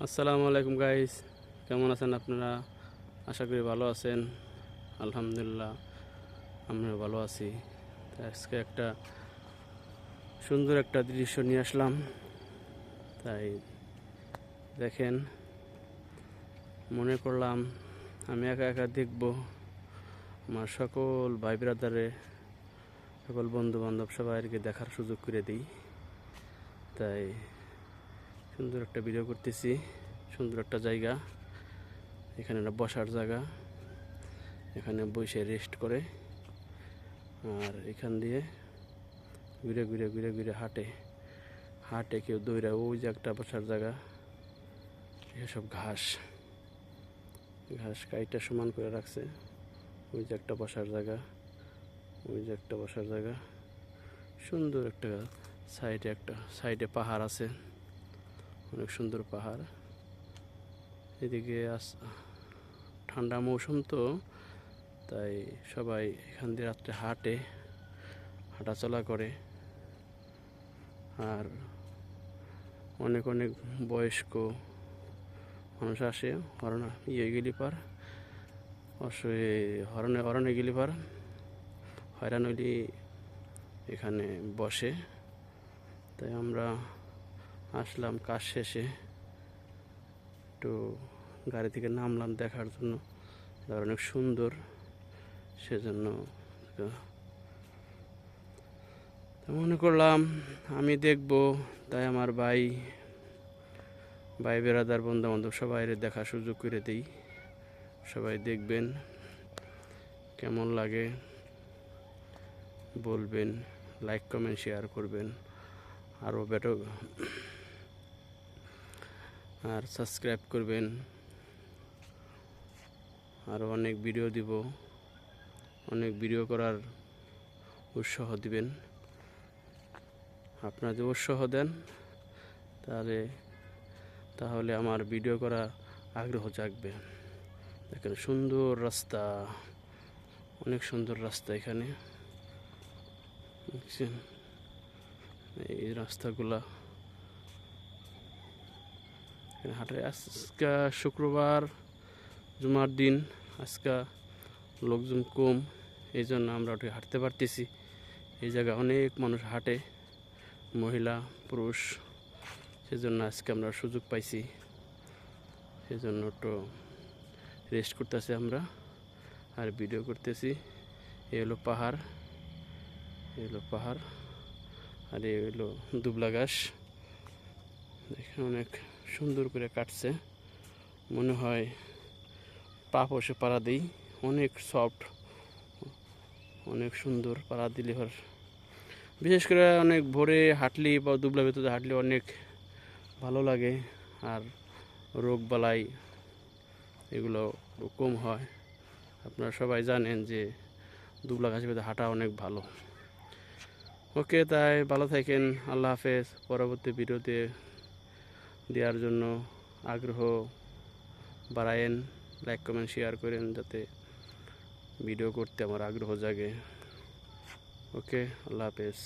আসসালামু আলাইকুম গাইস, কেমন আছেন আপনারা? আশা করি ভালো আছেন। আলহামদুলিল্লাহ, আমিও ভালো আছি। আজকে একটা সুন্দর একটা দৃশ্য নিয়ে আসলাম, তাই দেখেন। মনে করলাম আমি একা একা দেখব, আমার সকল ভাই ব্রাদারে, সকল বন্ধু বান্ধব সবাইকে দেখার সুযোগ করে দিই। তাই সুন্দর একটা ভিডিও করতেছি। সুন্দর একটা জায়গা, এখানে একটা বসার জায়গা, এখানে বসে রেস্ট করে, আর এখান দিয়ে ঘুরে ঘুরে ঘুরে ঘুরে হাঁটে হাঁটে কেউ দৌড়া। ওই যে একটা বসার জায়গা, এসব ঘাস ঘাস কাইটা সমান করে রাখছে। ওই যে একটা বসার জায়গা, ওই যে একটা বসার জায়গা, সুন্দর একটা সাইডে পাহাড় আছে, অনেক সুন্দর পাহাড়। এদিকে ঠান্ডা মৌসুম তো, তাই সবাই এখান দিয়ে রাত্রে হাঁটাচলা করে। আর অনেক অনেক বয়স্ক মানুষ আসে গেলি পার হরণে গেলি পার হয়রান হইলি এখানে বসে। তাই আমরা আসলাম কাজ শেষে, একটু গাড়ি থেকে নামলাম দেখার জন্য, অনেক সুন্দর, সেজন্য মনে করলাম আমি দেখব। তাই আমার ভাই বেরাদার বন্ধু বান্ধব সবাই দেখার সুযোগ করে দিই। সবাই দেখবেন, কেমন লাগে বলবেন, লাইক কমেন্ট শেয়ার করবেন, আরও বেটো আর সাবস্ক্রাইব করবেন। আরও অনেক ভিডিও দিব, অনেক ভিডিও করার উৎসাহ দিবেন। আপনারা যদি উৎসাহ দেন তাহলে আমার ভিডিও করা আগ্রহ জাগবে। দেখেন সুন্দর রাস্তা, অনেক সুন্দর রাস্তা এখানে দেখছেন। এই রাস্তাগুলা হাঁটে। আজকে শুক্রবার, জুমার দিন, আজকে লোকজন কম, এই জন্য আমরা ওটা হাঁটতে পারতেছি। এই জায়গায় অনেক মানুষ হাঁটে, মহিলা পুরুষ, সেজন্য আজকে আমরা সুযোগ পাইছি, সেজন্য একটু রেস্ট করতেছি আমরা আর ভিডিও করতেছি। এই হলো পাহাড়, আর এই হলো দুবলা ঘাস। দেখেন অনেক সুন্দর করে কাটছে, মনে হয় পা বসে পাড়া দিই, অনেক সফট, অনেক সুন্দর পাড়া দিলে। বিশেষ করে অনেক ভোরে হাঁটলি বা দুবলা ভেতরে হাঁটলে অনেক ভালো লাগে, আর রোগ বালাই এগুলো কম হয়। আপনারা সবাই জানেন যে দুবলা ঘাসের ভেতরে হাঁটা অনেক ভালো। ওকে, তাই ভালো থাকেন, আল্লাহ হাফেজ। পরবর্তী ভিডিওতে দেওয়ার জন্য আগ্রহ বাড়ায়েন, লাইক কমেন্ট শেয়ার করেন, যাতে ভিডিও করতে আমার আগ্রহ জাগে। ওকে, আল্লাহ হাফেজ।